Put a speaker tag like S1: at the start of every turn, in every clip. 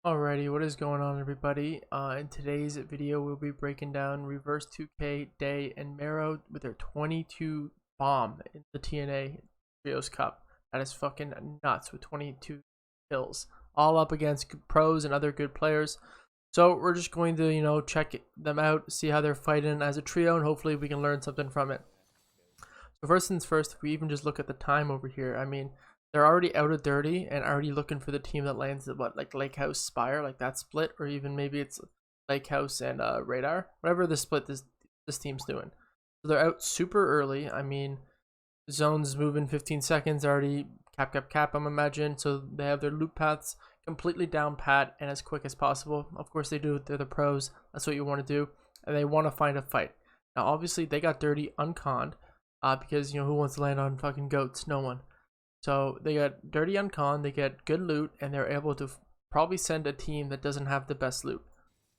S1: Alrighty, what is going on, everybody? In today's video, we'll be breaking down Reverse2k, Deyy, and Mero with their 22 bomb in the TNA Trios Cup. That is fucking nuts with 22 kills, all up against pros and other good players. So we're just going to, check them out, see how they're fighting as a trio, and hopefully we can learn something from it. So first things first, if we even just look at the time over here, I mean, they're already out of 30 and already looking for the team that lands at what, like Lake House Spire, like that split, or even maybe it's Lake House and Radar, whatever the split this team's doing. So they're out super early. I mean, zones moving 15 seconds already, cap, I'm imagine. So they have their loop paths completely down pat and as quick as possible. Of course they do. They're the pros. That's what you want to do, and they want to find a fight. Now obviously they got dirty unconned, because who wants to land on fucking goats? No one. So they got dirty uncon, they get good loot, and they're able to probably send a team that doesn't have the best loot.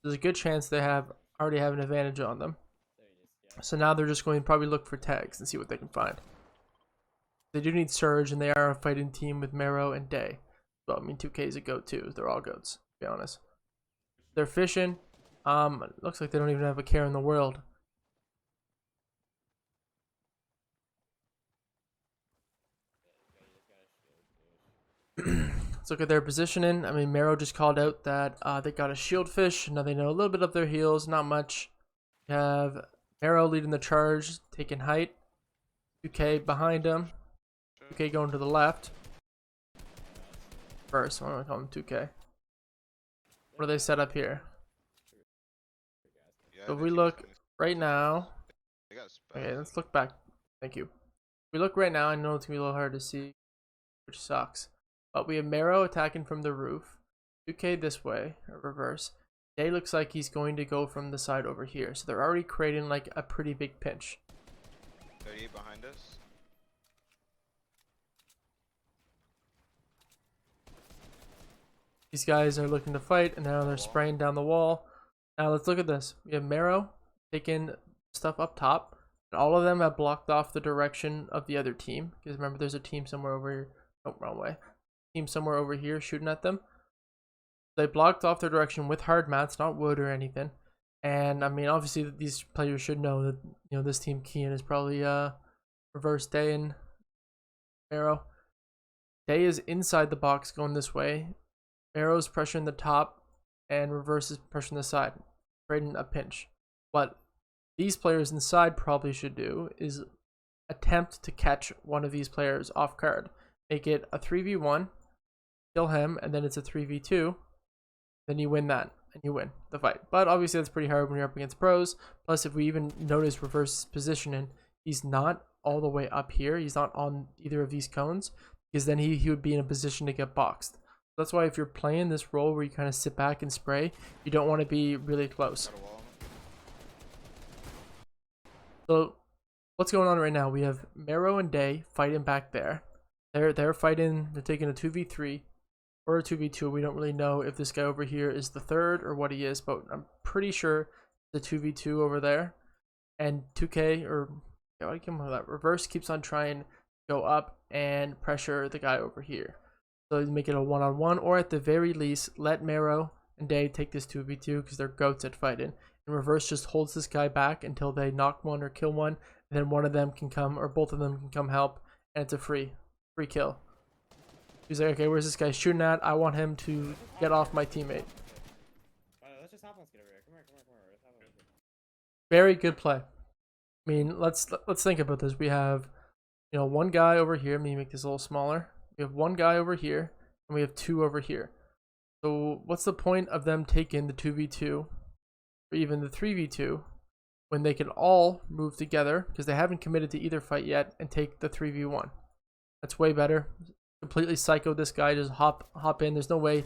S1: There's a good chance they already have an advantage on them. So now they're just going to probably look for tags and see what they can find. They do need Surge, and they are a fighting team with Mero and Deyy. Well, I mean, 2K is a goat too. They're all goats, to be honest. They're fishing. Looks like they don't even have a care in the world. Let's look at their positioning. I mean, Mero just called out that they got a shield fish. Now they know a little bit of their heals, not much. You have Mero leading the charge, taking height. 2K behind him. 2K going to the left. First, why don't I call him 2K? What do they set up here? So if we look right now. Okay, let's look back. Thank you. If we look right now, I know it's gonna be a little hard to see, which sucks. But we have Mero attacking from the roof. 2K this way, or reverse. Deyy looks like he's going to go from the side over here. So they're already creating like a pretty big pinch.
S2: 38 behind us.
S1: These guys are looking to fight, and now they're spraying down the wall. Now let's look at this. We have Mero taking stuff up top. And all of them have blocked off the direction of the other team. Because remember, there's a team somewhere over here. Oh, wrong way. Team somewhere over here shooting at them. They blocked off their direction with hard mats, not wood or anything. And I mean, obviously these players should know that this team Kian is probably reverse Deyy and Mero. Deyy is inside the box going this way. Mero's pressuring the top, and reverse is pressuring the side, creating a pinch. What these players inside probably should do is attempt to catch one of these players off guard. Make it a 3v1. Kill him, and then it's a 3v2, then you win that, and you win the fight. But obviously that's pretty hard when you're up against pros. Plus, if we even notice reverse positioning, he's not all the way up here. He's not on either of these cones, because then he would be in a position to get boxed. That's why if you're playing this role where you kind of sit back and spray, you don't want to be really close. So what's going on right now? We have Mero and Deyy fighting back there. They're fighting. They're taking a 2v3 or a 2v2. We don't really know if this guy over here is the third or what he is, but I'm pretty sure the 2v2 over there. And 2K, or I give him that reverse, keeps on trying to go up and pressure the guy over here. So make it a one-on-one, or at the very least, let Mero and Deyy take this 2v2 because they're goats at fighting. And reverse just holds this guy back until they knock one or kill one, and then one of them can come, or both of them can come help, and it's a free kill. He's like, okay, where's this guy shooting at? I want him to get off my teammate.
S3: Let's just hop on, get over here. Come here.
S1: Very good play. I mean, let's think about this. We have, one guy over here. Let me make this a little smaller. We have one guy over here, and we have two over here. So what's the point of them taking the 2v2 or even the 3v2 when they can all move together, because they haven't committed to either fight yet, and take the 3v1? That's way better. Completely psycho this guy, just hop in. There's no way.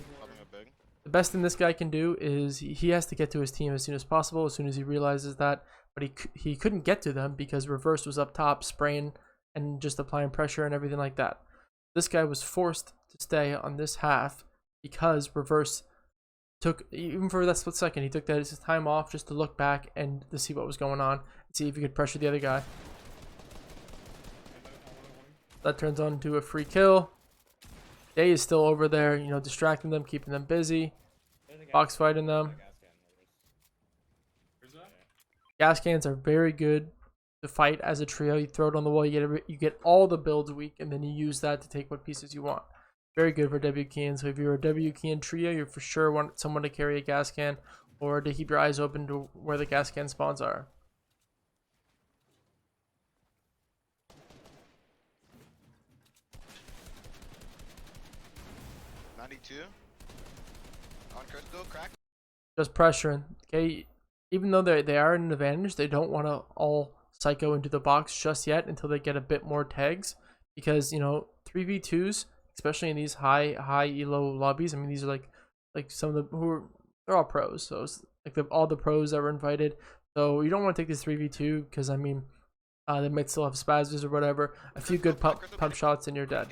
S1: The best thing this guy can do is he has to get to his team as soon as possible, as soon as he realizes that. But he couldn't get to them because reverse was up top spraying and just applying pressure and everything like that. This guy was forced to stay on this half because reverse took, even for that split second, he took that as his time off just to look back and to see what was going on and see if he could pressure the other guy. That turns on into a free kill. Deyy is still over there, distracting them, keeping them busy.
S3: There's a gas
S1: box
S3: can.
S1: fighting
S3: There's
S1: them.
S3: a gas can.
S4: Where's that?
S1: Gas cans are very good to fight as a trio. You throw it on the wall, you get all the builds weak, and then you use that to take what pieces you want. Very good for W can. So if you're a W can trio, you for sure want someone to carry a gas can or to keep your eyes open to where the gas can spawns are.
S2: On Crystal, crack.
S1: Just pressuring. Okay, even though they are at an advantage, they don't want to all psycho into the box just yet until they get a bit more tags, because 3v2s, especially in these high elo lobbies. I mean, these are like some of the they're all pros, so it's like all the pros that were invited. So you don't want to take this 3v2 because I mean, they might still have spasms or whatever. A few good pump shots and you're dead.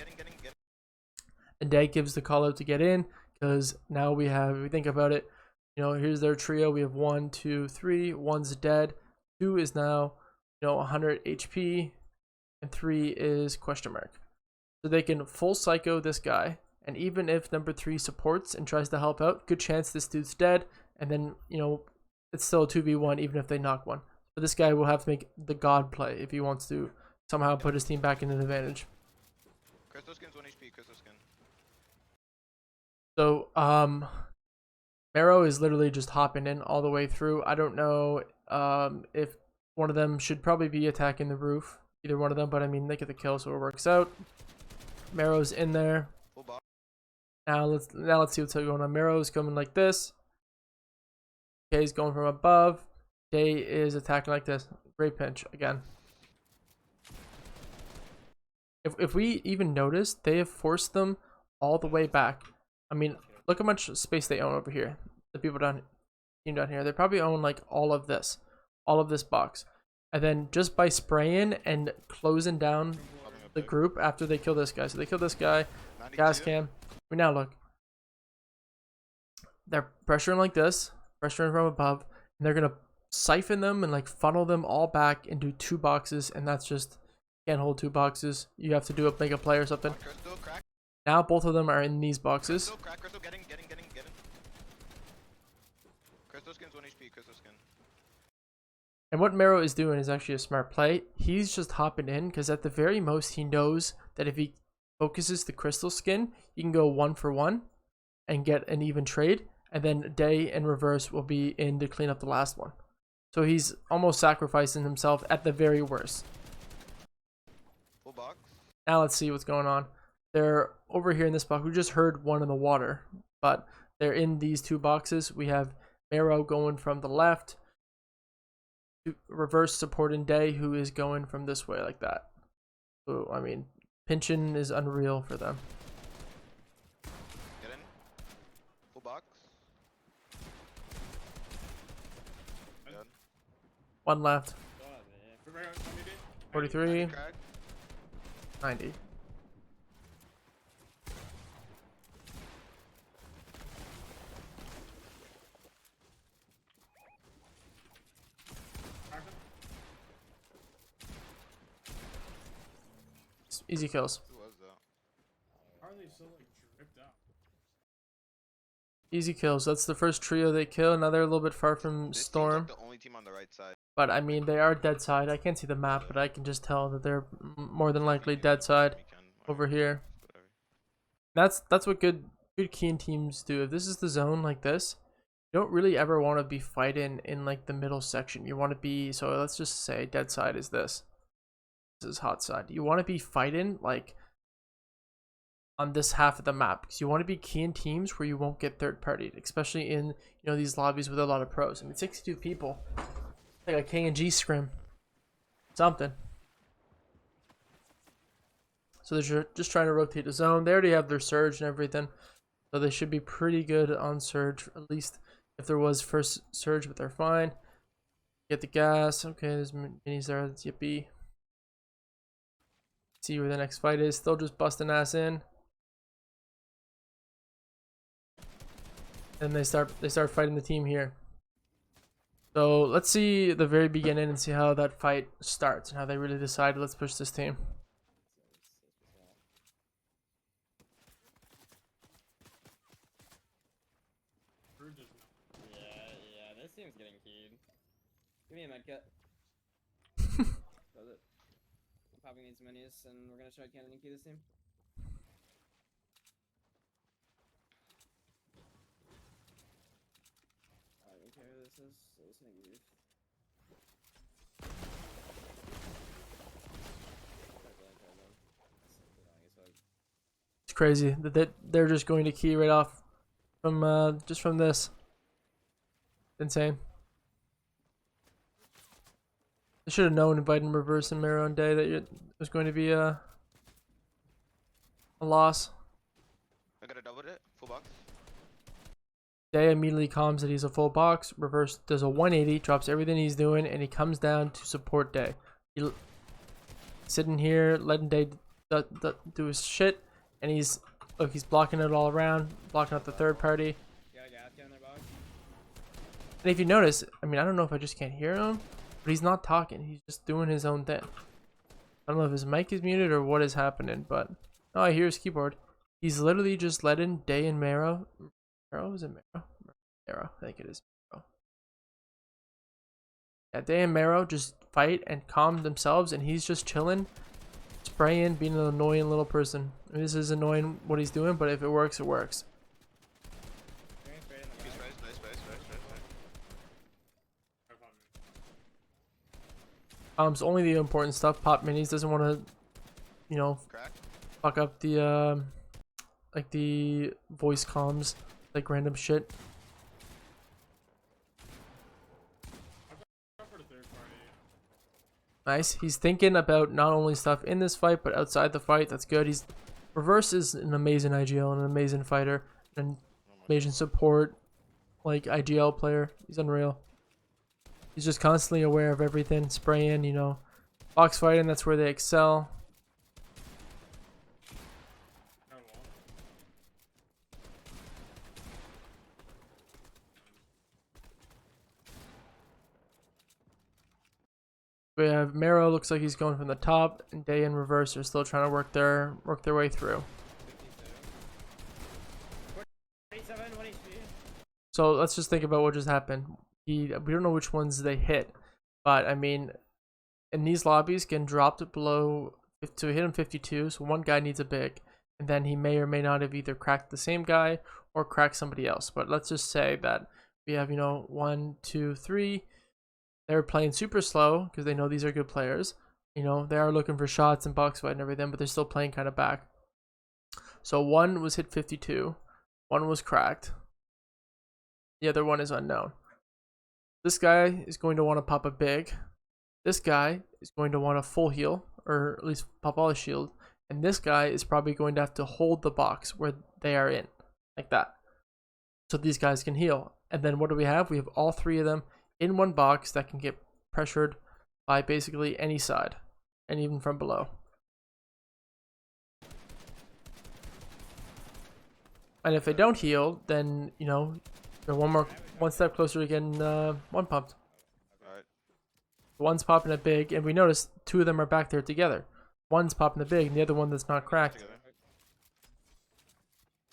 S1: And Deyy gives the call out to get in, because now we have, if we think about it, here's their trio. We have 1, 2, 3. 1's dead. 2 is now 100 HP, and 3 is question mark. So they can full psycho this guy, and even if number 3 supports and tries to help out, good chance this dude's dead, and then it's still a 2v1 even if they knock one. But this guy will have to make the god play if he wants to somehow put his team back in an advantage.
S2: Crystal skin's 1 HP, Crystal skin.
S1: So Mero is literally just hopping in all the way through. I don't know if one of them should probably be attacking the roof, either one of them, but I mean they get the kill, so it works out. Mero's in there. Now let's see what's going on. Mero's coming like this. Okay, he's going from above. Deyy is attacking like this. Great pinch again. If we even notice, they have forced them all the way back. I mean, look how much space they own over here. The people down here, they probably own like all of this box. And then just by spraying and closing down the group after they kill this guy. So they kill this guy, gas can. We now look. They're pressuring like this, pressuring from above, and they're gonna siphon them and like funnel them all back into 2 boxes, and that's just can't hold 2 boxes. You have to do make a play or something. Now both of them are in these boxes.
S2: Crystal, getting. Crystal skin's 1 HP, Crystal skin.
S1: And what Mero is doing is actually a smart play. He's just hopping in because at the very most he knows that if he focuses the crystal skin, he can go 1 for 1 and get an even trade. And then Deyy and Reverse will be in to clean up the last one. So he's almost sacrificing himself at the very worst.
S2: Full box.
S1: Now let's see what's going on. They're over here in this box. We just heard one in the water, but they're in these 2 boxes. We have Mero going from the left, Reverse supporting Deyy, who is going from this way like that. So I mean, pinching is unreal for them.
S2: Get in. Full box. Done.
S1: 1 left. 43,
S2: Crack.
S1: 90. Easy kills.
S2: Who was that?
S4: How are they so like dripped out?
S1: Easy kills. That's the first trio they kill. Now they're a little bit far from
S2: This
S1: Storm.
S2: team's like the only team on the right side.
S1: But I mean, they are dead side. I can't see the map, but I can just tell that they're more than likely dead side over here. That's what good keen teams do. If this is the zone like this, you don't really ever want to be fighting in like the middle section. You want to be, so let's just say dead side is this. This is hot side. You want to be fighting like on this half of the map, because you want to be keen teams where you won't get third partied, especially in these lobbies with a lot of pros. I mean, 62 people, like a K&G scrim, something. So they're just trying to rotate the zone. They already have their surge and everything, so they should be pretty good on surge, at least if there was first surge, but they're fine. Get the gas. Okay, there's minis there. That's yippee. See where the next fight is. Still just busting ass in. And they start fighting the team here. So let's see the very beginning and see how that fight starts and how they really decide, let's push this team.
S4: just not.
S3: Yeah, this team's getting keyed. Give me a medkit. Does it? I'm popping these minis, and we're gonna try cannon and key this team. I don't care who this is, so this nigga leave.
S1: It's crazy that they're just going to key right off from just from this. Insane. I should have known inviting Reverse and Mero and Deyy that it was going to be a loss.
S2: I gotta double it. Full box.
S1: Deyy immediately calms that he's a full box. Reverse does a 180, drops everything he's doing, and he comes down to support Deyy. He sitting here, letting Deyy do his shit, and he's blocking it all around, blocking out the third party.
S3: Got a gas can in their box.
S1: And if you notice, I mean, I don't know if I just can't hear him, but he's not talking. He's just doing his own thing. I don't know if his mic is muted or what is happening, but oh, I hear his keyboard. He's literally just letting Deyy and Mero. Is it Mero? Mero, I think it is Mero. Yeah, Deyy and Mero just fight and calm themselves, and he's just chilling, spraying, being an annoying little person. I mean, this is annoying what he's doing, but if it works, it works.
S3: Going straight in the
S2: He's
S3: back.
S2: nice.
S1: It's only the important stuff. Pop minis, doesn't want to, you know,
S2: Crack.
S1: fuck up the like the voice comms, like random shit.
S4: Go for the third party.
S1: Nice. He's thinking about not only stuff in this fight but outside the fight. That's good. He's Reverse is an amazing IGL and an amazing fighter and amazing support, like IGL player. He's unreal. He's just constantly aware of everything, spraying, you know, box fighting. That's where they excel.
S4: I won't.
S1: We have Mero, looks like he's going from the top, and Deyy and Reverse are still trying to work their way through.
S3: 47, 1 HP.
S1: So let's just think about what just happened. We don't know which ones they hit, but I mean, in these lobbies, getting dropped below to hit him 52, so one guy needs a big, and then he may or may not have either cracked the same guy or cracked somebody else. But let's just say that we have, you know, 1, 2, 3. They're playing super slow because they know these are good players. You know, they are looking for shots and box fight and everything, but they're still playing kind of back. So one was hit 52, one was cracked, the other one is unknown. This guy is going to want to pop a big. This guy is going to want a full heal, or at least pop all his shield. And this guy is probably going to have to hold the box where they are in, like that. So these guys can heal. And then what do we have? We have all three of them in one box that can get pressured by basically any side, and even from below. And if they don't heal, then, you know, they're one step closer to getting one pumped.
S2: Alright.
S1: One's popping a big, and we notice two of them are back there together. One's popping the big, and the other one that's not cracked.
S2: Together.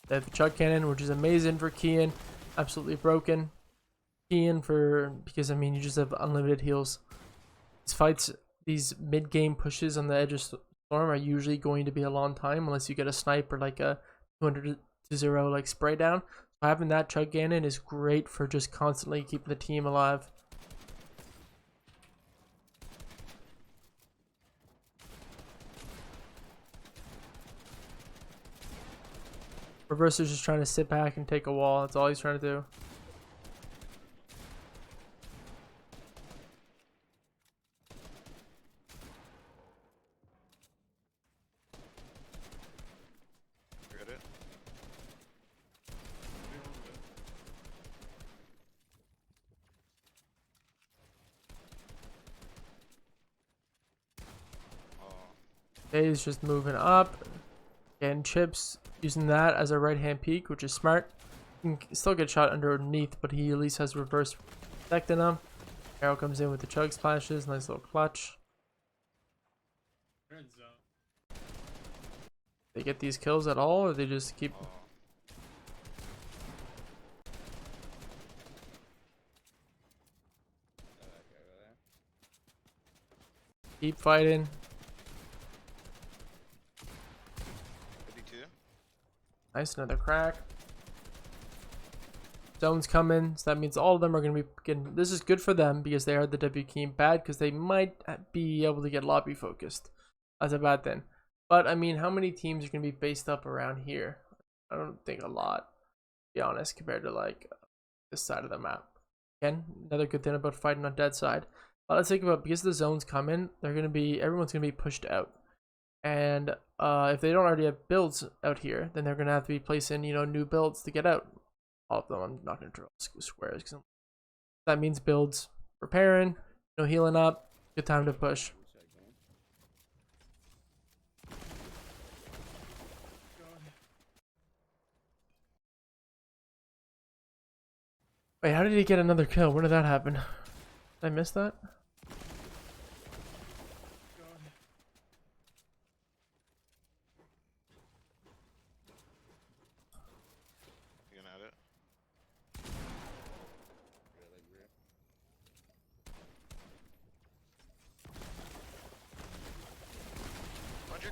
S1: They have the chug cannon, which is amazing for keying. Absolutely broken. Keying because I mean, you just have unlimited heals. These fights, these mid-game pushes on the edge of storm are usually going to be a long time unless you get a snipe or like a 200 to 0 like spray down. So having that chug cannon is great for just constantly keeping the team alive. Reverse is just trying to sit back and take a wall. That's all he's trying to do.
S2: Get it. Oh.
S1: He's just moving up, getting chips, using that as a right hand peek, which is smart. You can still get shot underneath, but he at least has reverse protecting him. Arrow comes in with the chug splashes, nice little clutch.
S4: They're in zone.
S1: They get these kills at all, or they just keep.
S2: Oh.
S1: Keep fighting.
S2: 52.
S1: Nice, another crack. Zone's coming, so that means all of them are going to be getting. This is good for them because they are the W team. Bad because they might be able to get lobby focused. That's a bad thing. But I mean, how many teams are going to be based up around here? I don't think a lot, to be honest, compared to like this side of the map. Again, another good thing about fighting on dead side. But let's think about, because the zones come in, everyone's going to be pushed out. And if they don't already have builds out here, then they're going to have to be placing, new builds to get out. All of them. I'm not going to draw squares because that means builds repairing, healing up. Good time to push. Wait, how did he get another kill? When did that happen? Did I miss that?
S2: You gonna have it?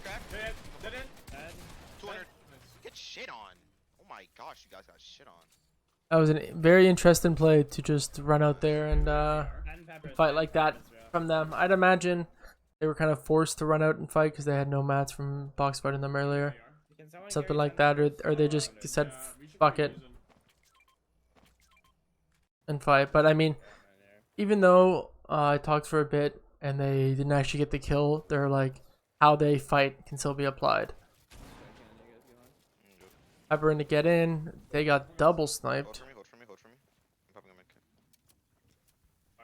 S2: Crack.
S4: Dead end.
S2: 200. Get shit on. Oh my gosh, you guys got shit on.
S1: That was a very interesting play to just run out there and fight like that from them. I'd imagine they were kind of forced to run out and fight because they had no mats from box fighting them earlier. Something like that, or they just said fuck it and fight. But I mean, even though I talked for a bit and they didn't actually get the kill, they're like, how they fight can still be applied. Pepper in to get in. They got double sniped.
S2: Hold for me. I'm popping a med kit.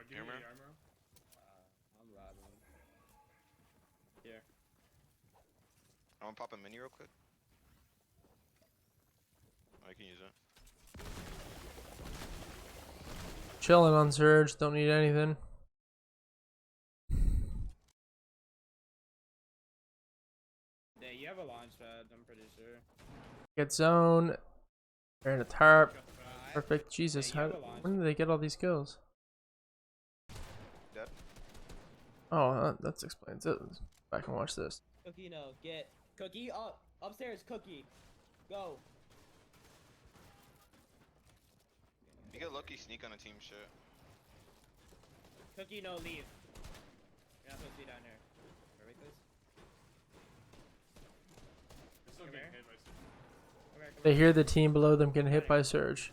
S4: Give me
S2: Armor?
S4: armor.
S3: I'm robbing. Here.
S2: I'm gonna pop a mini real quick. I can use it.
S1: Chilling on Surge. Don't need anything.
S3: Deyy, you have a launch pad, I'm pretty sure.
S1: Get zone. They're in a tarp.
S3: Five.
S1: Perfect. Jesus,
S3: Hey, you
S1: how,
S3: have a launch
S1: when did they get all these kills?
S2: Dead.
S1: Oh, that explains it. Let's back and watch this.
S3: Cookie, no, get. Cookie, up. Upstairs, Cookie. Go.
S2: You get lucky, sneak on a team shit.
S3: Cookie, no, leave. You're not supposed to be down here. Wait, this.
S4: They're still
S3: Come
S4: getting
S3: here.
S4: hit by some.
S1: They hear the team below them getting hit by Surge.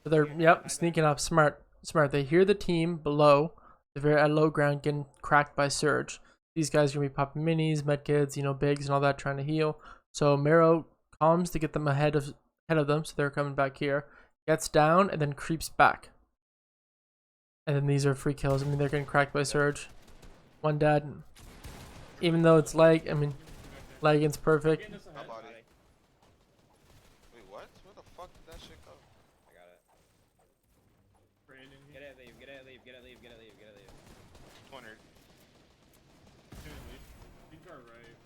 S1: So they're, yep, sneaking up. Smart. They hear the team below. They're at low ground getting cracked by Surge. These guys are going to be popping minis, medkits, bigs and all that, trying to heal. So Mero calms to get them ahead of them. So they're coming back here. Gets down and then creeps back. And then these are free kills. I mean, they're getting cracked by Surge. One dead. Even though it's lag, I mean, lagging's perfect.
S4: Getting us
S2: My
S4: ahead.
S2: body. Wait, what? Where the fuck did that shit go?
S3: I got it.
S4: Brandon
S3: Get
S4: here.
S3: it, leave, get it, leave, get it, leave, get it, leave, get it, leave.
S2: 200.
S4: Lead to our right.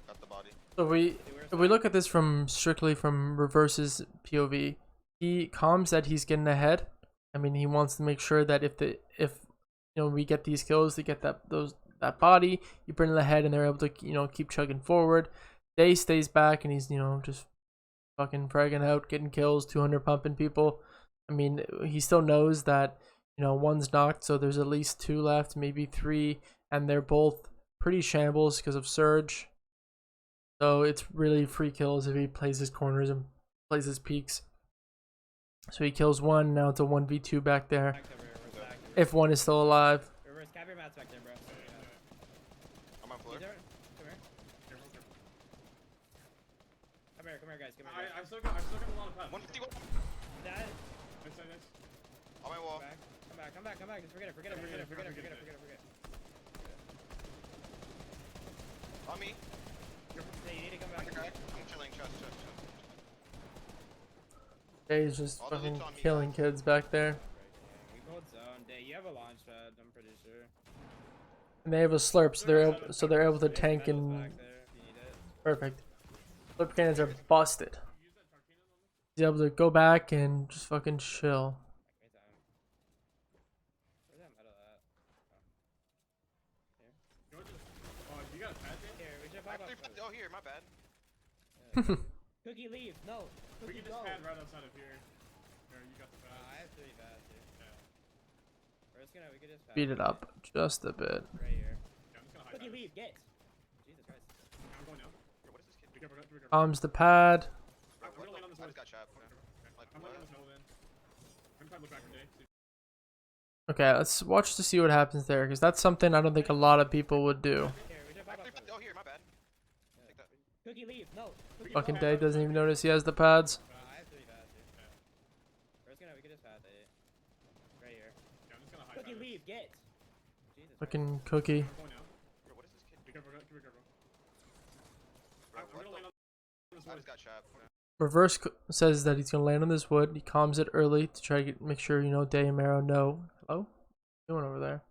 S2: Got the body.
S1: So if we look at this from strictly from Reverse's POV, he calms that he's getting ahead. I mean, he wants to make sure that if we get these kills, to get that body, you bring it ahead, and they're able to keep chugging forward. Deyy stays back, and he's just fucking fragging out, getting kills, 200 pumping people. I mean, he still knows that one's knocked, so there's at least 2 left, maybe 3, and they're both pretty shambles because of Surge. So it's really free kills if he plays his corners and plays his peaks. So he kills one. Now it's a 1v2 back there.
S3: Back to reverse, back to reverse.
S1: If one is still alive.
S3: Reverse, cap your mats back there, bro.
S2: I'm on floor.
S3: Come here.
S4: Careful.
S3: Come here, guys, come here.
S4: I've still got a lot of pets.
S2: 151.
S3: Dad,
S4: Nice.
S2: On my wall.
S3: come back. Just forget it.
S2: On me.
S3: Hey, you need to come back.
S2: Crack. I'm chilling. Chest.
S1: Dey's just
S2: All the
S1: fucking
S2: loot's on me,
S1: killing
S2: guys.
S1: kids back there.
S3: We both zone. Deyy, you have a launch pad, I'm pretty sure.
S1: And they have a slurp, so they're able to tank
S3: Pedals
S1: and
S3: back there if you need it.
S1: perfect. Slurp cannons are busted. He's able to go back and just fucking chill.
S3: Great time. Where's that metal at? Cookie leave. No.
S4: We
S3: Cookie
S4: can just
S3: go.
S4: pad right outside of here. Here, you got the pad.
S3: I have 3 pads, dude.
S4: Yeah.
S3: We're just gonna. We could just pad
S1: Speed it up just a bit.
S3: right here.
S4: Yeah, I'm just gonna hide
S3: Cookie
S4: that.
S3: leave. Get. Jesus Christ.
S4: I'm going now.
S2: Yo, what is this kid?
S4: Be careful, be careful.
S1: Bombs the pad.
S2: Bro,
S4: I'm gonna land on this
S2: I
S4: wood.
S2: just got shot.
S4: Okay.
S2: Like,
S4: I'm landing on
S2: what?
S4: this metal then. I'm trying to look back for Deyy. See-
S1: Okay, let's watch to see what happens there, because that's something I don't think a lot of people would do.
S3: Here, we just pop up.
S2: Oh, here, my bad. Take that.
S3: Cookie leave. No. Cookie
S1: Fucking
S3: go.
S1: Deyy doesn't even notice he has the pads.
S3: I have 3 pads, dude. We're just gonna. We could just pad it. Right here.
S4: Yeah, I'm just gonna hide
S3: Cookie
S4: that.
S3: leave. Get. Jesus Christ.
S1: Fucking Cookie.
S4: I'm going now.
S2: Yo, what is this kid?
S4: Be careful, be careful.
S2: Bro,
S4: I'm
S2: what
S4: gonna land
S2: the?
S4: on this
S2: I
S4: wood.
S2: just got shot.
S1: Says that he's gonna land on this wood. He calms it early to try to make sure Deyy and Mero know. Hello? What's going over there?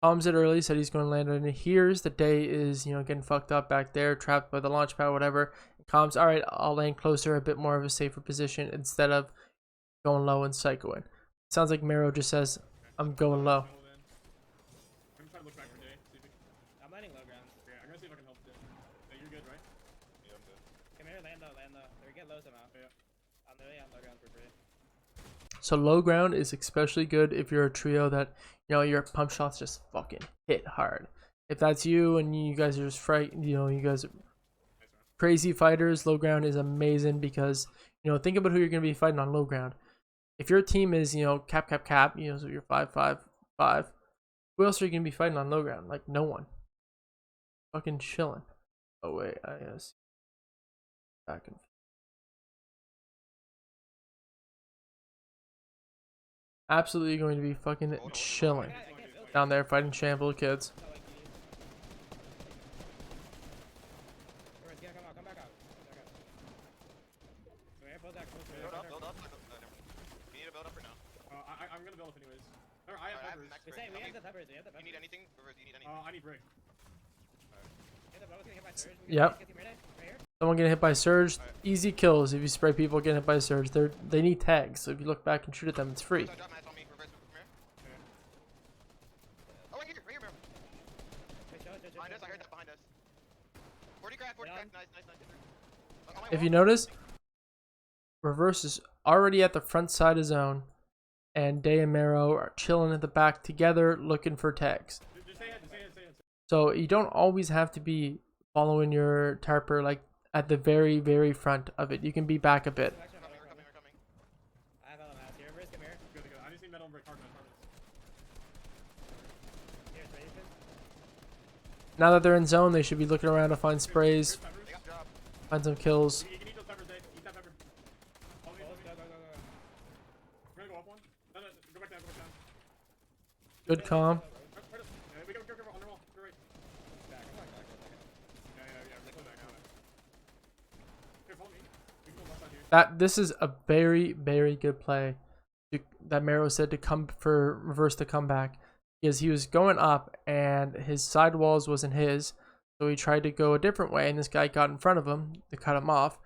S1: Calms it early, said he's going to land on it. He hears that Deyy is, getting fucked up back there, trapped by the launch pad, whatever. Calms, alright, I'll land closer, a bit more of a safer position instead of going low and psychoing. Sounds like Mero just says, I'm going low.
S4: I'm trying to look back for Deyy. See if we can.
S3: I'm landing low ground.
S4: Yeah, I'm gonna see if I can help Deyy. Deyy, you're good, right?
S2: Yeah, I'm good.
S3: Come here, land though, land though. We get low somehow.
S4: Yeah.
S3: I'm literally on low ground for free.
S1: So low ground is especially good if you're a trio that, your pump shots just fucking hit hard. If that's you and you guys are just frightened, you guys are crazy fighters, low ground is amazing because, think about who you're going to be fighting on low ground. If your team is, cap, so you're 5-5-5, who else are you going to be fighting on low ground? Like, no one. Fucking chilling. Oh, wait, I guess. Back and absolutely going to be fucking chilling down there fighting shamble kids.
S3: Come back out. So here, build that close.
S2: Build up. No, never. You need to build up or no?
S4: I'm gonna build up anyways. Or I
S2: I have
S4: have peppers.
S2: max
S3: We
S2: brick.
S3: have the peppers. We have the
S2: You
S3: peppers.
S2: need anything? Reverse, you need anything?
S4: I need brick.
S3: Hey, the boat's gonna hit by surge.
S1: Yep.
S3: Get him right here.
S1: Someone getting hit by surge, easy kills if you spray people getting hit by surge. They need tags, so if you look back and shoot at them, it's free.
S2: Drop mats on me. Reverse, come here. Oh, right here, Mero. Behind us, I heard that behind us. 40 crack, nice. On my
S1: If
S2: wall.
S1: you notice, Reverse is already at the front side of zone, and Deyy and Mero are chilling at the back together looking for tags.
S4: Just say it.
S1: So you don't always have to be following your tarper like at the very, very front of it. You can be back a bit.
S2: We're coming.
S3: I have LMS here. Risk him here.
S4: Good. I just need metal and brick. Hard.
S3: Here, it's ready.
S1: Now that they're in zone, they should be looking around to find sprays,
S2: They got dropped.
S1: find some kills.
S4: You can eat those peppers, Deyy. Eat that pepper. Follow me.
S3: Go.
S4: We're gonna go up one. No, go back down.
S1: Good calm.
S4: We go on the wall. Go right.
S3: Back.
S4: Yeah. We're close back. Here, follow me. We can go left side here.
S1: This is a very, very good play that Mero said to come for Reverse to come back, because he was going up and his sidewalls wasn't his, so he tried to go a different way and this guy got in front of him to cut him off,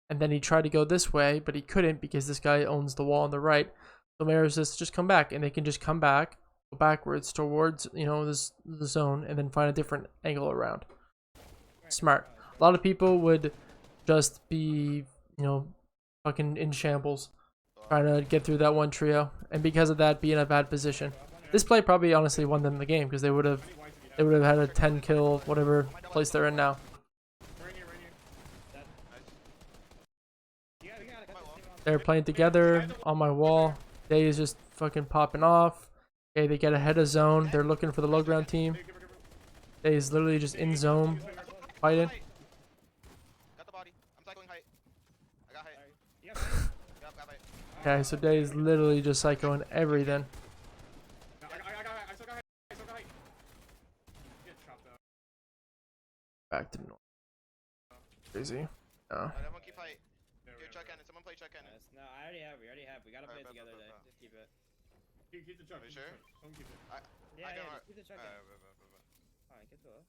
S1: and then he tried to go this way but he couldn't because this guy owns the wall on the right. So Mero says just come back, and they can just come back, go backwards towards the zone, and then find a different angle around. Smart. A lot of people would just be fucking in shambles trying to get through that one trio, and because of that be in a bad position. This play probably honestly won them the game, because they would have had a 10 kill whatever place they're in now.
S4: Right here.
S3: We gotta cut this team off.
S1: They're playing together on my wall. Deyy is just fucking popping off. Okay, they get ahead of zone. They're looking for the low ground team. Deyy is literally just in zone fighting.
S2: Got the body. I'm cycling height. I got height.
S3: Yeah,
S2: Got height.
S1: Okay, so Deyy is literally just psychoing everything.
S4: I still got height. Get chopped out.
S1: Back to normal. Crazy. No.
S2: Alright, everyone keep height.
S4: There we
S2: Here,
S4: go.
S2: check cannon. Someone play check cannon.
S3: Nice. No, we already have. We gotta play it
S2: Alright,
S3: together,
S2: bet.
S3: Deyy. Just keep it.
S4: Keep the truck.
S2: Are you sure?
S4: Don't keep it.
S3: Yeah,
S2: can
S3: just keep the chuck in. Alright, get to it.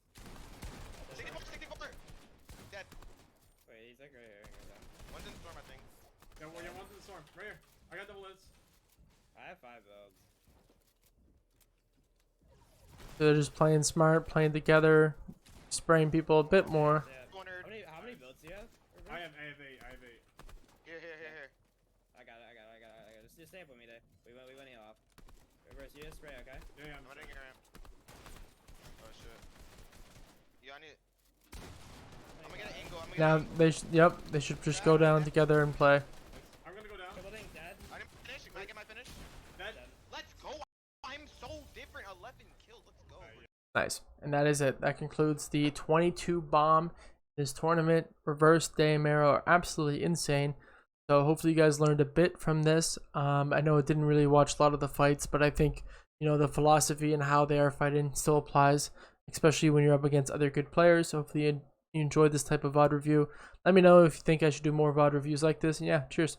S2: 64! Dead.
S3: Wait, he's like right here.
S2: One's in storm, I think.
S4: Yeah, one's in the storm. Right here. I got double lids.
S3: I have 5 builds.
S1: So they're just playing smart, playing together, spraying people a bit more.
S3: Yeah.
S2: 200.
S3: How many builds
S2: open?
S4: I have 8.
S2: Here.
S3: I got it. Just stay up with me, Deyy. We went it off. Reverse, you just spray, okay?
S4: Yeah,
S2: I'm running your ramp. Oh shit. Yeah, I need. I'm gonna get an angle.
S1: Now they should just go down together and play.
S4: I'm gonna go down.
S3: Triple thing, dead.
S2: I didn't finish. Can I get my finish?
S4: Dead.
S2: Let's go. I'm so different. 11 kills. Let's go.
S1: Nice. And that is it. That concludes the 22 bomb. This tournament. Reverse, Deyy, and Mero are absolutely insane. So hopefully you guys learned a bit from this. I know it didn't really watch a lot of the fights, but I think, you know, the philosophy and how they are fighting still applies, especially when you're up against other good players. So hopefully you enjoyed this type of VOD review. Let me know if you think I should do more VOD reviews like this. And yeah, cheers.